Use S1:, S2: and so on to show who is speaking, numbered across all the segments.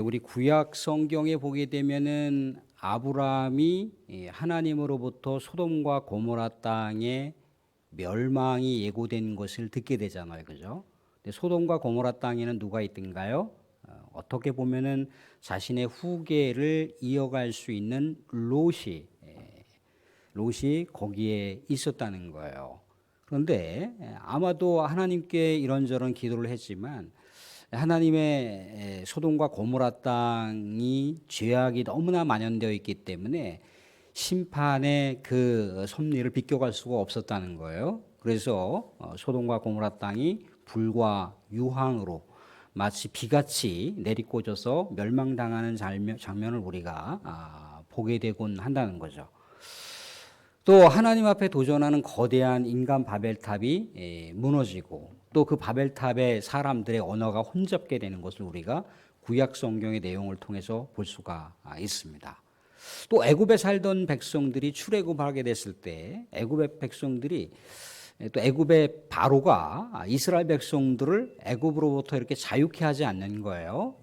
S1: 우리 구약 성경에 보게 되면은 아브라함이 하나님으로부터 소돔과 고모라 땅에 멸망이 예고된 것을 듣게 되잖아요. 그죠? 근데 소돔과 고모라 땅에는 누가 있던가요? 어떻게 보면은 자신의 후계를 이어갈 수 있는 롯이 거기에 있었다는 거예요. 그런데 아마도 하나님께 이런저런 기도를 했지만 하나님의 소돔과 고모라 땅이 죄악이 너무나 만연되어 있기 때문에 심판의 그 섭리를 비껴갈 수가 없었다는 거예요. 그래서 소돔과 고모라 땅이 불과 유황으로 마치 비같이 내리꽂아서 멸망당하는 장면을 우리가 보게 되곤 한다는 거죠. 또 하나님 앞에 도전하는 거대한 인간 바벨탑이 무너지고 또 그 바벨탑에 사람들의 언어가 혼잡게 되는 것을 우리가 구약 성경의 내용을 통해서 볼 수가 있습니다. 또 애굽에 살던 백성들이 출애굽하게 됐을 때 애굽의 백성들이 또 애굽의 바로가 이스라엘 백성들을 애굽으로부터 이렇게 자유케 하지 않는 거예요.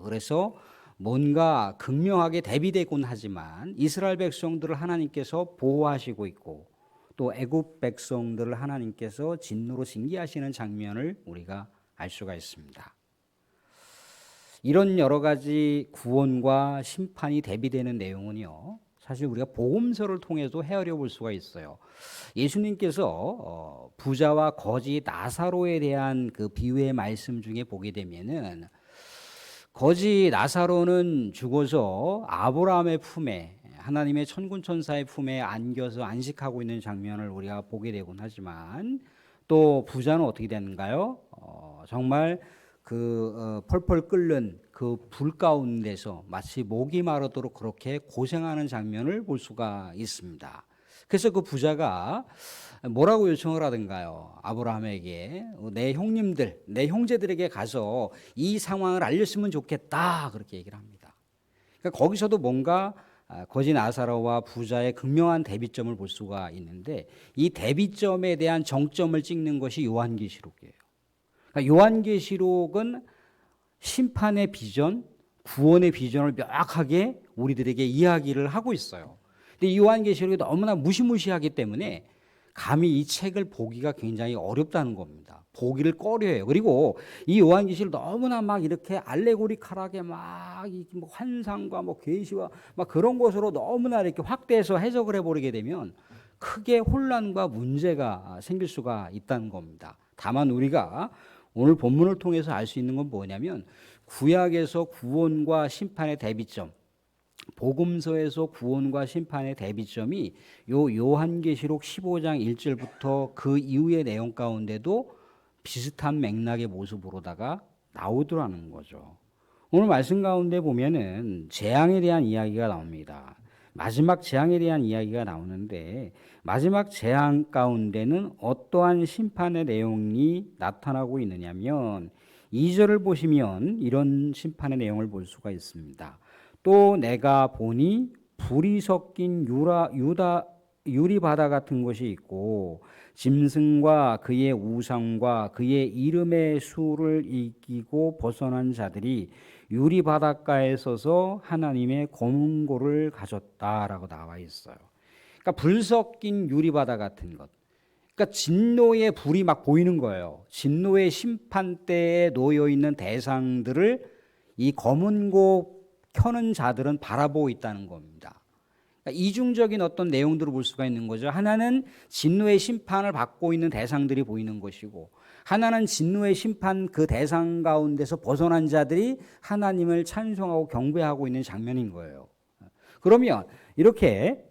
S1: 그래서 뭔가 극명하게 대비되곤 하지만 이스라엘 백성들을 하나님께서 보호하시고 있고 또 애굽 백성들을 하나님께서 진노로 징계하시는 장면을 우리가 알 수가 있습니다. 이런 여러 가지 구원과 심판이 대비되는 내용은요, 사실 우리가 복음서를 통해서 헤아려 볼 수가 있어요. 예수님께서 부자와 거지 나사로에 대한 그 비유의 말씀 중에 보게 되면은 거지 나사로는 죽어서 아브라함의 품에 하나님의 천군 천사의 품에 안겨서 안식하고 있는 장면을 우리가 보게 되곤 하지만 또 부자는 어떻게 되는가요? 정말 그 펄펄 끓는 그 불 가운데서 마치 목이 마르도록 그렇게 고생하는 장면을 볼 수가 있습니다. 그래서 그 부자가 뭐라고 요청을 하던가요? 아브라함에게 내 형님들, 내 형제들에게 가서 이 상황을 알렸으면 좋겠다 그렇게 얘기를 합니다. 그러니까 거기서도 뭔가 거지 나사로와 부자의 극명한 대비점을 볼 수가 있는데 이 대비점에 대한 정점을 찍는 것이 요한계시록이에요. 그러니까 요한계시록은 심판의 비전, 구원의 비전을 명확하게 우리들에게 이야기를 하고 있어요. 근데 이 요한계시록이 너무나 무시무시하기 때문에 감히 이 책을 보기가 굉장히 어렵다는 겁니다. 보기를 꺼려해요. 그리고 이 요한계시를 너무나 막 이렇게 알레고리컬하게 막 뭐 환상과 뭐 계시와 막 그런 것으로 너무나 이렇게 확대해서 해석을 해버리게 되면 크게 혼란과 문제가 생길 수가 있다는 겁니다. 다만 우리가 오늘 본문을 통해서 알 수 있는 건 뭐냐면 구약에서 구원과 심판의 대비점, 복음서에서 구원과 심판의 대비점이 요 요한계시록 15장 1절부터 그 이후의 내용 가운데도 비슷한 맥락의 모습으로다가 나오더라는 거죠. 오늘 말씀 가운데 보면은 재앙에 대한 이야기가 나옵니다. 마지막 재앙에 대한 이야기가 나오는데 마지막 재앙 가운데는 어떠한 심판의 내용이 나타나고 있느냐면 2절을 보시면 이런 심판의 내용을 볼 수가 있습니다. 또 내가 보니 불이 섞인 유리바다 같은 것이 있고 짐승과 그의 우상과 그의 이름의 수를 이기고 벗어난 자들이 유리바닷가에 서서 하나님의 검은고를 가졌다라고 나와 있어요. 그러니까 불 섞인 유리바다 같은 것. 그러니까 진노의 불이 막 보이는 거예요. 진노의 심판대에 놓여 있는 대상들을 이 검은고 켜는 자들은 바라보고 있다는 겁니다. 그러니까 이중적인 어떤 내용들을 볼 수가 있는 거죠. 하나는 진노의 심판을 받고 있는 대상들이 보이는 것이고 하나는 진노의 심판 그 대상 가운데서 벗어난 자들이 하나님을 찬송하고 경배하고 있는 장면인 거예요. 그러면 이렇게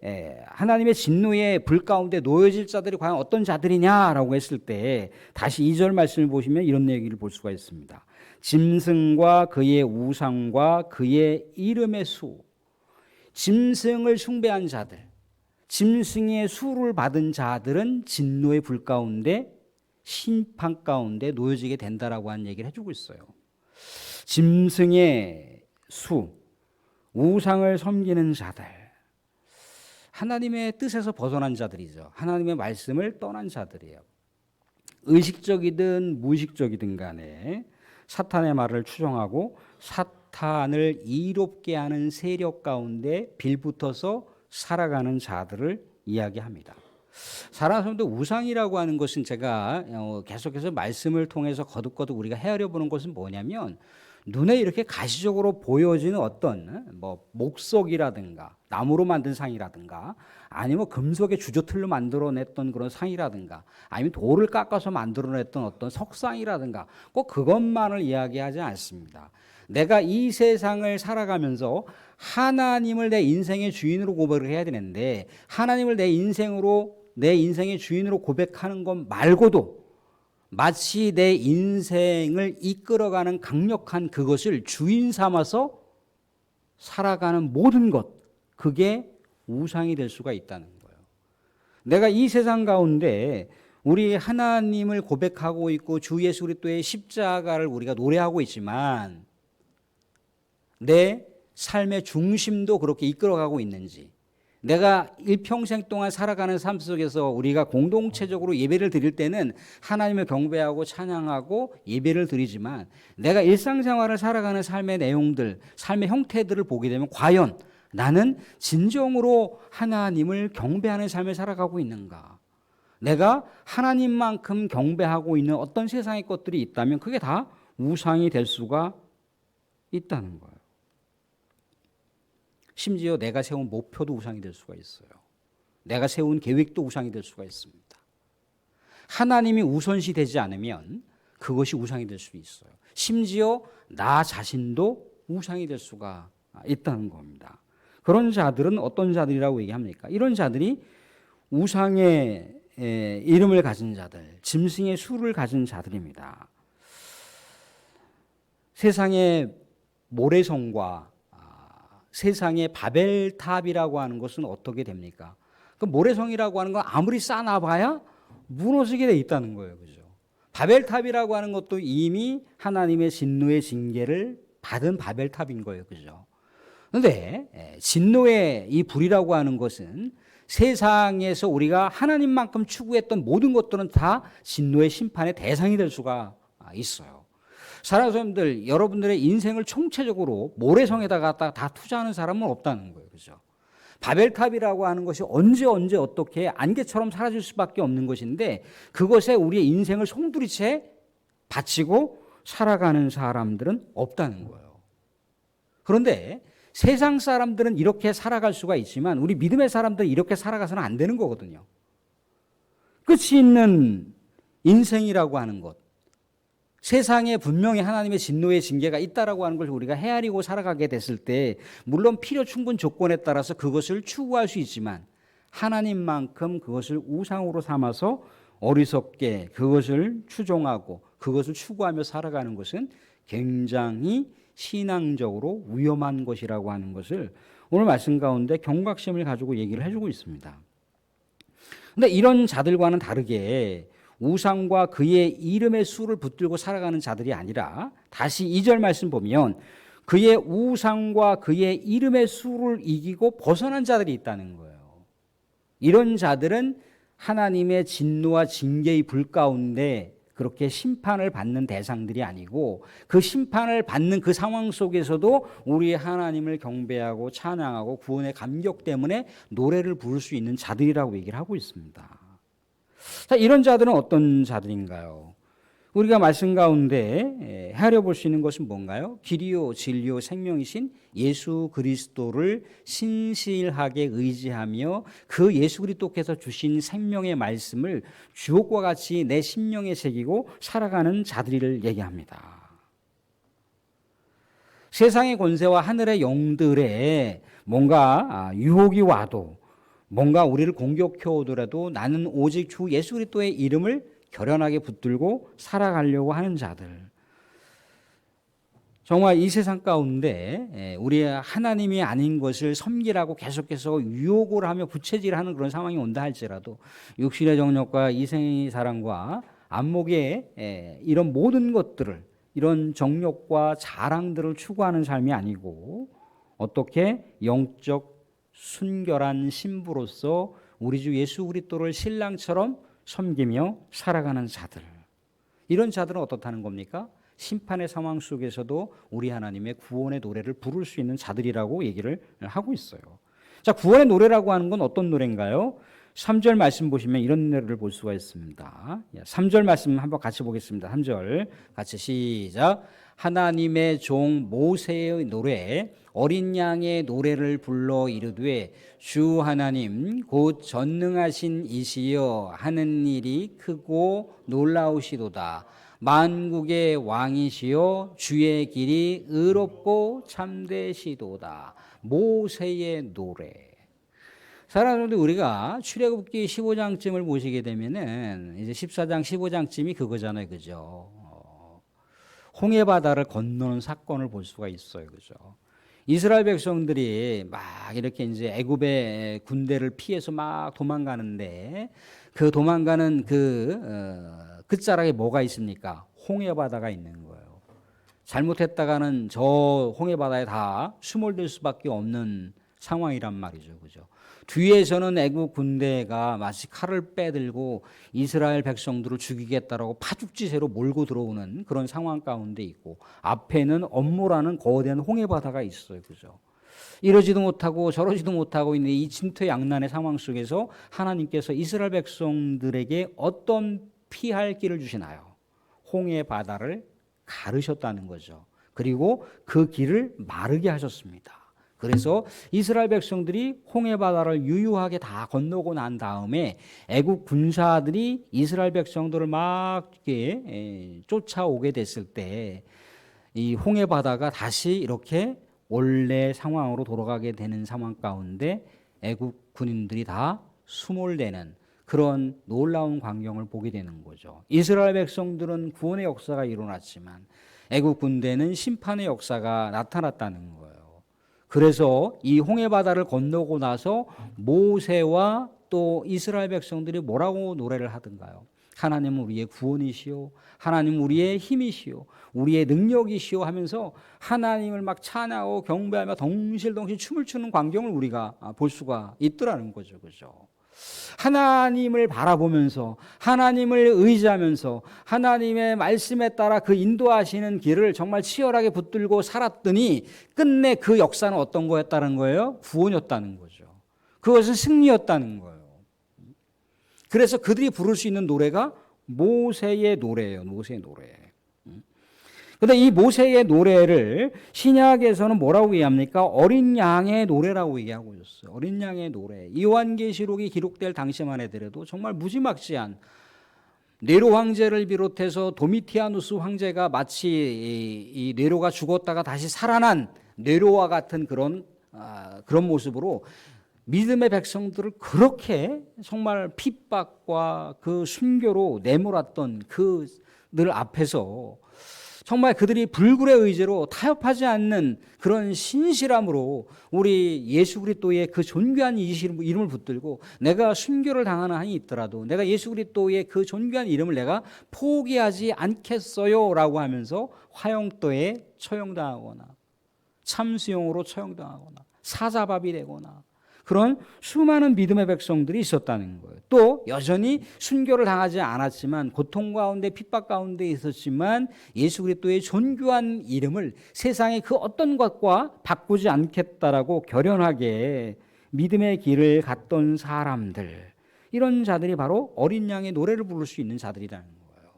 S1: 하나님의 진노의 불 가운데 놓여질 자들이 과연 어떤 자들이냐라고 했을 때 다시 2절 말씀을 보시면 이런 얘기를 볼 수가 있습니다. 짐승과 그의 우상과 그의 이름의 수, 짐승을 숭배한 자들, 짐승의 수를 받은 자들은 진노의 불 가운데 심판 가운데 놓여지게 된다라고 하는 얘기를 해주고 있어요. 짐승의 수, 우상을 섬기는 자들, 하나님의 뜻에서 벗어난 자들이죠. 하나님의 말씀을 떠난 자들이에요. 의식적이든 무의식적이든 간에 사탄의 말을 추종하고 사탄을 이롭게 하는 세력 가운데 빌붙어서 살아가는 자들을 이야기합니다. 살아가면서 우상이라고 하는 것은 제가 계속해서 말씀을 통해서 거듭거듭 우리가 헤아려 보는 것은 뭐냐면 눈에 이렇게 가시적으로 보여지는 어떤 뭐 목석이라든가 나무로 만든 상이라든가 아니면 금속의 주저틀로 만들어냈던 그런 상이라든가 아니면 돌을 깎아서 만들어냈던 어떤 석상이라든가 꼭 그것만을 이야기하지 않습니다. 내가 이 세상을 살아가면서 하나님을 내 인생의 주인으로 고백을 해야 되는데 하나님을 내 인생의 주인으로 고백하는 것 말고도 마치 내 인생을 이끌어가는 강력한 그것을 주인 삼아서 살아가는 모든 것, 그게 우상이 될 수가 있다는 거예요. 내가 이 세상 가운데 우리 하나님을 고백하고 있고 주 예수 그리스도의 십자가를 우리가 노래하고 있지만 내 삶의 중심도 그렇게 이끌어가고 있는지, 내가 일평생 동안 살아가는 삶 속에서 우리가 공동체적으로 예배를 드릴 때는 하나님을 경배하고 찬양하고 예배를 드리지만 내가 일상생활을 살아가는 삶의 내용들, 삶의 형태들을 보게 되면 과연 나는 진정으로 하나님을 경배하는 삶을 살아가고 있는가? 내가 하나님만큼 경배하고 있는 어떤 세상의 것들이 있다면 그게 다 우상이 될 수가 있다는 거예요. 심지어 내가 세운 목표도 우상이 될 수가 있어요. 내가 세운 계획도 우상이 될 수가 있습니다. 하나님이 우선시 되지 않으면 그것이 우상이 될 수 있어요. 심지어 나 자신도 우상이 될 수가 있다는 겁니다. 그런 자들은 어떤 자들이라고 얘기합니까? 이런 자들이 우상의 이름을 가진 자들, 짐승의 수를 가진 자들입니다. 세상의 모래성과 세상의 바벨탑이라고 하는 것은 어떻게 됩니까? 그 모래성이라고 하는 건 아무리 쌓아봐야 무너지게 돼 있다는 거예요. 그죠? 바벨탑이라고 하는 것도 이미 하나님의 진노의 징계를 받은 바벨탑인 거예요. 그죠? 그런데 진노의 이 불이라고 하는 것은 세상에서 우리가 하나님만큼 추구했던 모든 것들은 다 진노의 심판의 대상이 될 수가 있어요. 사랑하는 사람들, 여러분들의 인생을 총체적으로 모래성에다가 다 투자하는 사람은 없다는 거예요. 그죠? 바벨탑이라고 하는 것이 언제 어떻게 안개처럼 사라질 수밖에 없는 것인데 그것에 우리의 인생을 송두리째 바치고 살아가는 사람들은 없다는 거예요. 그런데 세상 사람들은 이렇게 살아갈 수가 있지만 우리 믿음의 사람들은 이렇게 살아가서는 안 되는 거거든요. 끝이 있는 인생이라고 하는 것, 세상에 분명히 하나님의 진노의 징계가 있다라고 하는 걸 우리가 헤아리고 살아가게 됐을 때 물론 필요 충분 조건에 따라서 그것을 추구할 수 있지만 하나님만큼 그것을 우상으로 삼아서 어리석게 그것을 추종하고 그것을 추구하며 살아가는 것은 굉장히 신앙적으로 위험한 것이라고 하는 것을 오늘 말씀 가운데 경각심을 가지고 얘기를 해주고 있습니다. 그런데 이런 자들과는 다르게 우상과 그의 이름의 수를 붙들고 살아가는 자들이 아니라 다시 2절 말씀 보면 그의 우상과 그의 이름의 수를 이기고 벗어난 자들이 있다는 거예요. 이런 자들은 하나님의 진노와 징계의 불 가운데 그렇게 심판을 받는 대상들이 아니고 그 심판을 받는 그 상황 속에서도 우리 하나님을 경배하고 찬양하고 구원의 감격 때문에 노래를 부를 수 있는 자들이라고 얘기를 하고 있습니다. 자, 이런 자들은 어떤 자들인가요? 우리가 말씀 가운데 헤아려 볼 수 있는 것은 뭔가요? 길이요 진리요 생명이신 예수 그리스도를 신실하게 의지하며 그 예수 그리스도께서 주신 생명의 말씀을 주옥과 같이 내 심령에 새기고 살아가는 자들을 얘기합니다. 세상의 권세와 하늘의 영들의 뭔가 유혹이 와도 뭔가 우리를 공격해 오더라도 나는 오직 주 예수 그리스도의 이름을 결연하게 붙들고 살아가려고 하는 자들. 정말 이 세상 가운데 우리 하나님이 아닌 것을 섬기라고 계속해서 유혹을 하며 부채질하는 그런 상황이 온다 할지라도 육신의 정욕과 이생의 사랑과 안목의 이런 모든 것들을 이런 정욕과 자랑들을 추구하는 삶이 아니고 어떻게 영적 순결한 신부로서 우리 주 예수 그리스도를 신랑처럼 섬기며 살아가는 자들. 이런 자들은 어떻다는 겁니까? 심판의 상황 속에서도 우리 하나님의 구원의 노래를 부를 수 있는 자들이라고 얘기를 하고 있어요. 자, 구원의 노래라고 하는 건 어떤 노래인가요? 3절 말씀 보시면 이런 노래를 볼 수가 있습니다. 3절 말씀 한번 같이 보겠습니다. 3절 같이 시작. 하나님의 종 모세의 노래 어린 양의 노래를 불러 이르되 주 하나님 곧 전능하신 이시여 하는 일이 크고 놀라우시도다. 만국의 왕이시여 주의 길이 의롭고 참되시도다. 모세의 노래. 사랑하는 우리가 출애굽기 15장쯤을 보시게 되면은 이제 14장 15장쯤이 그거잖아요. 그죠? 홍해 바다를 건너는 사건을 볼 수가 있어요. 그죠? 이스라엘 백성들이 막 이렇게 이제 애굽의 군대를 피해서 막 도망가는데 그 도망가는 끝자락에 뭐가 있습니까? 홍해 바다가 있는 거예요. 잘못했다가는 저 홍해 바다에 다 수몰될 수밖에 없는 상황이란 말이죠. 그죠? 뒤에서는 애국 군대가 마치 칼을 빼들고 이스라엘 백성들을 죽이겠다라고 파죽지세로 몰고 들어오는 그런 상황 가운데 있고 앞에는 엄모라는 거대한 홍해 바다가 있어요. 그죠? 이러지도 못하고 저러지도 못하고 있는 이 진퇴양난의 상황 속에서 하나님께서 이스라엘 백성들에게 어떤 피할 길을 주시나요? 홍해 바다를 가르셨다는 거죠. 그리고 그 길을 마르게 하셨습니다. 그래서 이스라엘 백성들이 홍해 바다를 유유하게 다 건너고 난 다음에 애국 군사들이 이스라엘 백성들을 막 쫓아오게 됐을 때 이 홍해 바다가 다시 이렇게 원래 상황으로 돌아가게 되는 상황 가운데 애국 군인들이 다 수몰되는 그런 놀라운 광경을 보게 되는 거죠. 이스라엘 백성들은 구원의 역사가 일어났지만 애국 군대는 심판의 역사가 나타났다는 거예요. 그래서 이 홍해 바다를 건너고 나서 모세와 또 이스라엘 백성들이 뭐라고 노래를 하던가요? 하나님은 우리의 구원이시오. 하나님은 우리의 힘이시오. 우리의 능력이시오 하면서 하나님을 막 찬양하고 경배하며 덩실덩실 춤을 추는 광경을 우리가 볼 수가 있더라는 거죠. 그죠? 하나님을 바라보면서 하나님을 의지하면서 하나님의 말씀에 따라 그 인도하시는 길을 정말 치열하게 붙들고 살았더니 끝내 그 역사는 어떤 거였다는 거예요? 구원이었다는 거죠. 그것은 승리였다는 거예요. 그래서 그들이 부를 수 있는 노래가 모세의 노래예요. 모세의 노래. 그런데 이 모세의 노래를 신약에서는 뭐라고 얘기합니까? 어린 양의 노래라고 얘기하고 있어요. 어린 양의 노래. 요한계시록이 기록될 당시만 해더라도 정말 무지막지한 네로 황제를 비롯해서 도미티아누스 황제가 마치 이 네로가 죽었다가 다시 살아난 네로와 같은 그런 모습으로 믿음의 백성들을 그렇게 정말 핍박과 그 순교로 내몰았던 그들 앞에서 정말 그들이 불굴의 의지로 타협하지 않는 그런 신실함으로 우리 예수 그리스도의 그 존귀한 이름을 붙들고 내가 순교를 당하는 한이 있더라도 내가 예수 그리스도의 그 존귀한 이름을 내가 포기하지 않겠어요 라고 하면서 화형도에 처형당하거나 참수형으로 처형당하거나 사자밥이 되거나 그런 수많은 믿음의 백성들이 있었다는 거예요. 또 여전히 순교를 당하지 않았지만 고통 가운데 핍박 가운데 있었지만 예수 그리스도의 존귀한 이름을 세상의 그 어떤 것과 바꾸지 않겠다라고 결연하게 믿음의 길을 갔던 사람들, 이런 자들이 바로 어린 양의 노래를 부를 수 있는 자들이라는 거예요.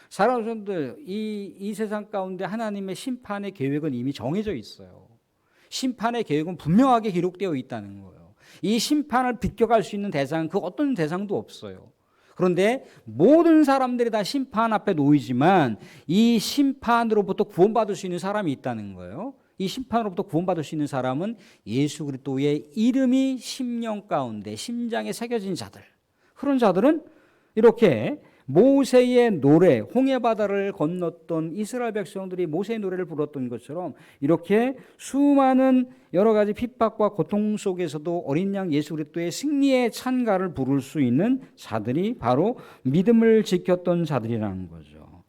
S1: 사랑하는 여러분들, 이 세상 가운데 하나님의 심판의 계획은 이미 정해져 있어요. 심판의 계획은 분명하게 기록되어 있다는 거예요. 이 심판을 비껴갈 수 있는 대상은 그 어떤 대상도 없어요. 그런데 모든 사람들이 다 심판 앞에 놓이지만 이 심판으로부터 구원받을 수 있는 사람이 있다는 거예요. 이 심판으로부터 구원받을 수 있는 사람은 예수 그리스도의 이름이 심령 가운데 심장에 새겨진 자들. 그런 자들은 이렇게 모세의 노래, 홍해 바다를 건넜던 이스라엘 백성들이 모세의 노래를 불렀던 것처럼 이렇게 수많은 여러 가지 핍박과 고통 속에서도 어린 양 예수 그리스도의 승리의 찬가를 부를 수 있는 자들이 바로 믿음을 지켰던 자들이라는 거죠.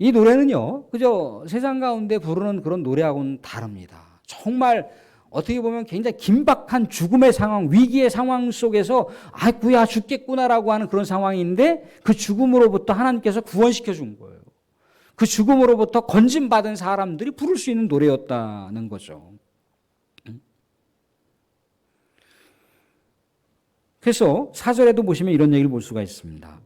S1: 이 노래는요, 그저 세상 가운데 부르는 그런 노래하고는 다릅니다. 정말 어떻게 보면 굉장히 긴박한 죽음의 상황, 위기의 상황 속에서 아이고야 죽겠구나라고 하는 그런 상황인데 그 죽음으로부터 하나님께서 구원시켜 준 거예요. 그 죽음으로부터 건짐받은 사람들이 부를 수 있는 노래였다는 거죠. 그래서 4절에도 보시면 이런 얘기를 볼 수가 있습니다.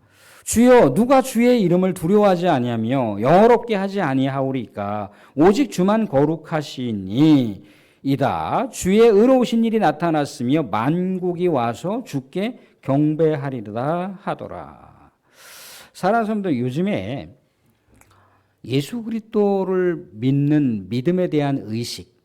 S1: 주여 누가 주의 이름을 두려워하지 아니하며 영어롭게 하지 아니하오리까 오직 주만 거룩하시니 이다 주의 의로우신 일이 나타났으며 만국이 와서 주께 경배하리라 하더라. 사랑하는 사람들, 요즘에 예수 그리스도를 믿는 믿음에 대한 의식,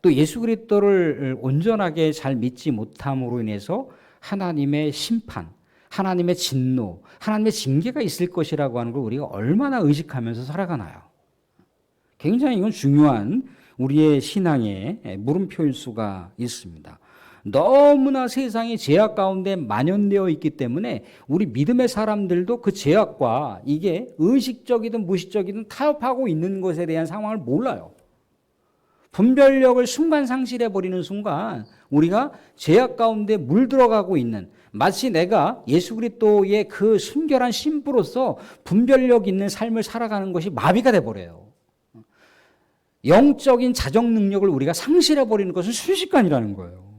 S1: 또 예수 그리스도를 온전하게 잘 믿지 못함으로 인해서 하나님의 심판, 하나님의 진노, 하나님의 징계가 있을 것이라고 하는 걸 우리가 얼마나 의식하면서 살아가나요? 굉장히 이건 중요한 우리의 신앙의 물음표일 수가 있습니다. 너무나 세상이 죄악 가운데 만연되어 있기 때문에 우리 믿음의 사람들도 그 죄악과 이게 의식적이든 무의식적이든 타협하고 있는 것에 대한 상황을 몰라요. 분별력을 순간 상실해버리는 순간 우리가 죄악 가운데 물들어가고 있는, 마치 내가 예수 그리스도의 그 순결한 신부로서 분별력 있는 삶을 살아가는 것이 마비가 돼버려요. 영적인 자정 능력을 우리가 상실해버리는 것은 순식간이라는 거예요.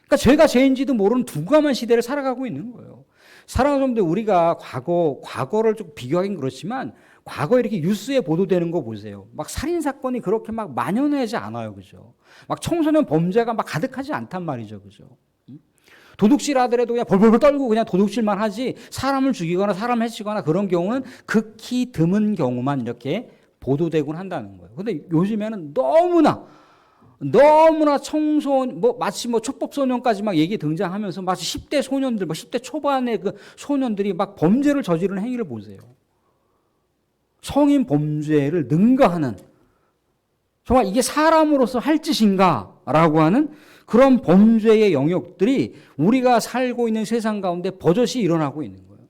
S1: 그러니까 죄가 죄인지도 모르는 둔감한 시대를 살아가고 있는 거예요. 사랑하는 사람들, 우리가 과거를 좀 비교하긴 그렇지만 과거에 이렇게 뉴스에 보도되는 거 보세요. 막 살인사건이 그렇게 막 만연하지 않아요. 그죠? 막 청소년 범죄가 막 가득하지 않단 말이죠. 그죠? 도둑질 하더라도 그냥 벌벌벌 떨고 그냥 도둑질만 하지 사람을 죽이거나 사람을 해치거나 그런 경우는 극히 드문 경우만 이렇게 보도되곤 한다는 거예요. 근데 요즘에는 너무나 마치 촉법소년까지 막 얘기 등장하면서 마치 10대 소년들, 10대 초반의 그 소년들이 막 범죄를 저지르는 행위를 보세요. 성인 범죄를 능가하는, 정말 이게 사람으로서 할 짓인가? 라고 하는 그런 범죄의 영역들이 우리가 살고 있는 세상 가운데 버젓이 일어나고 있는 거예요.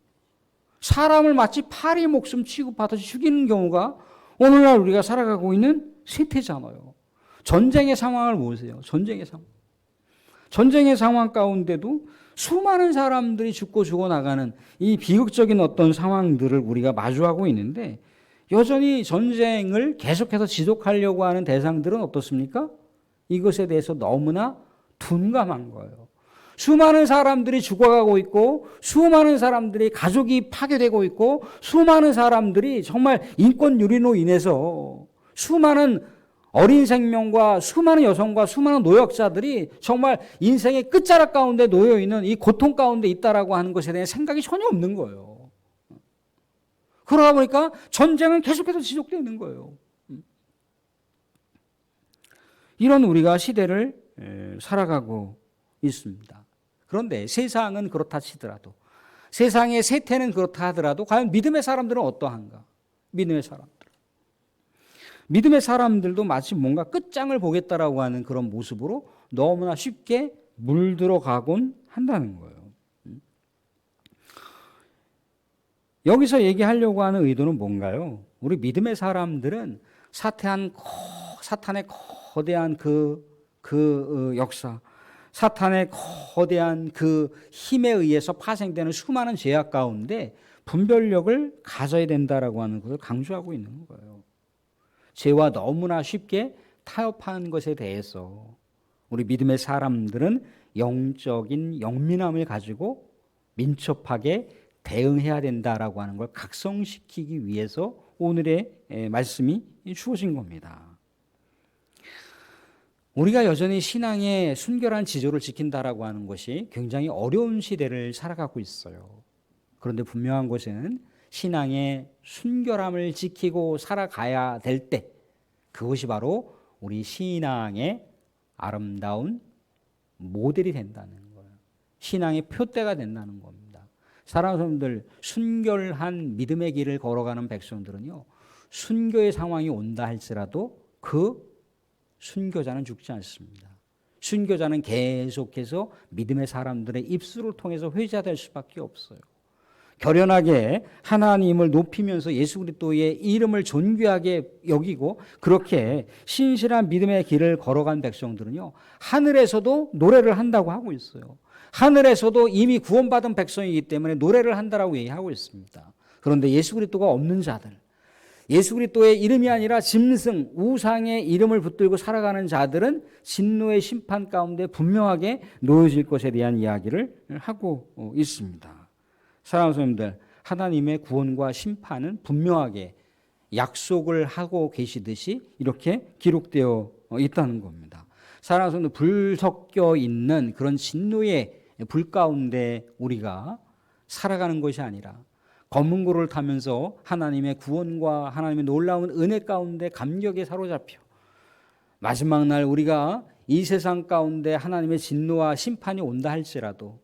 S1: 사람을 마치 파리 목숨 취급하듯이 죽이는 경우가 오늘날 우리가 살아가고 있는 세태잖아요. 전쟁의 상황을 보세요. 전쟁의 상황 가운데도 수많은 사람들이 죽어나가는 이 비극적인 어떤 상황들을 우리가 마주하고 있는데 여전히 전쟁을 계속해서 지속하려고 하는 대상들은 어떻습니까? 이것에 대해서 너무나 둔감한 거예요. 수많은 사람들이 죽어가고 있고 수많은 사람들이 가족이 파괴되고 있고 수많은 사람들이 정말 인권 유린으로 인해서 수많은 어린 생명과 수많은 여성과 수많은 노약자들이 정말 인생의 끝자락 가운데 놓여있는 이 고통 가운데 있다라고 하는 것에 대한 생각이 전혀 없는 거예요. 그러다 보니까 전쟁은 계속해서 지속되는 거예요. 이런 우리가 시대를 살아가고 있습니다. 그런데 세상은 그렇다 치더라도, 세상의 세태는 그렇다 하더라도 과연 믿음의 사람들은 어떠한가? 믿음의 사람들도 마치 뭔가 끝장을 보겠다라고 하는 그런 모습으로 너무나 쉽게 물들어가곤 한다는 거예요. 여기서 얘기하려고 하는 의도는 뭔가요? 우리 믿음의 사람들은 사탄의 거대한 그 역사, 사탄의 거대한 그 힘에 의해서 파생되는 수많은 죄악 가운데 분별력을 가져야 된다라고 하는 것을 강조하고 있는 거예요. 죄와 너무나 쉽게 타협하는 것에 대해서 우리 믿음의 사람들은 영적인 영민함을 가지고 민첩하게 대응해야 된다라고 하는 걸 각성시키기 위해서 오늘의 말씀이 주어진 겁니다. 우리가 여전히 신앙의 순결한 지조를 지킨다라고 하는 것이 굉장히 어려운 시대를 살아가고 있어요. 그런데 분명한 것은 신앙의 순결함을 지키고 살아가야 될 때 그것이 바로 우리 신앙의 아름다운 모델이 된다는 거예요. 신앙의 표대가 된다는 겁니다. 사랑하는 사람들, 순결한 믿음의 길을 걸어가는 백성들은요, 순교의 상황이 온다 할지라도 그 순교자는 죽지 않습니다. 순교자는 계속해서 믿음의 사람들의 입술을 통해서 회자될 수밖에 없어요. 결연하게 하나님을 높이면서 예수 그리스도의 이름을 존귀하게 여기고 그렇게 신실한 믿음의 길을 걸어간 백성들은요, 하늘에서도 노래를 한다고 하고 있어요. 하늘에서도 이미 구원받은 백성이기 때문에 노래를 한다라고 얘기하고 있습니다. 그런데 예수 그리스도가 없는 자들, 예수 그리스도의 이름이 아니라 짐승, 우상의 이름을 붙들고 살아가는 자들은 진노의 심판 가운데 분명하게 놓여질 것에 대한 이야기를 하고 있습니다. 사랑하는 성도님들, 하나님의 구원과 심판은 분명하게 약속을 하고 계시듯이 이렇게 기록되어 있다는 겁니다. 사랑하는 성도들, 불 섞여 있는 그런 진노의 불 가운데 우리가 살아가는 것이 아니라 검은 고를 타면서 하나님의 구원과 하나님의 놀라운 은혜 가운데 감격에 사로잡혀 마지막 날 우리가 이 세상 가운데 하나님의 진노와 심판이 온다 할지라도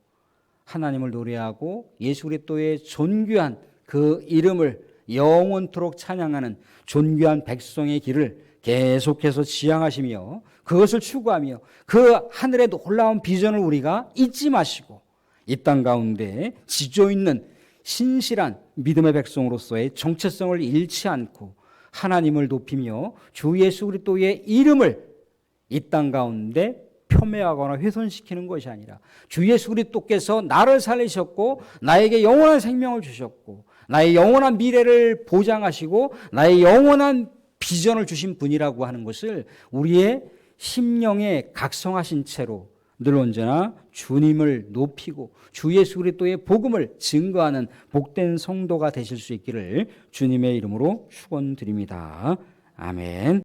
S1: 하나님을 노래하고 예수 그리스도의 존귀한 그 이름을 영원토록 찬양하는 존귀한 백성의 길을 계속해서 지향하시며 그것을 추구하며 그 하늘의 놀라운 비전을 우리가 잊지 마시고 이 땅 가운데 지조 있는 신실한 믿음의 백성으로서의 정체성을 잃지 않고 하나님을 높이며 주 예수 그리스도의 이름을 이 땅 가운데 폄훼하거나 훼손시키는 것이 아니라 주 예수 그리스도께서 나를 살리셨고 나에게 영원한 생명을 주셨고 나의 영원한 미래를 보장하시고 나의 영원한 비전을 주신 분이라고 하는 것을 우리의 심령에 각성하신 채로 늘 언제나 주님을 높이고 주 예수 그리스도의 복음을 증거하는 복된 성도가 되실 수 있기를 주님의 이름으로 축원드립니다. 아멘.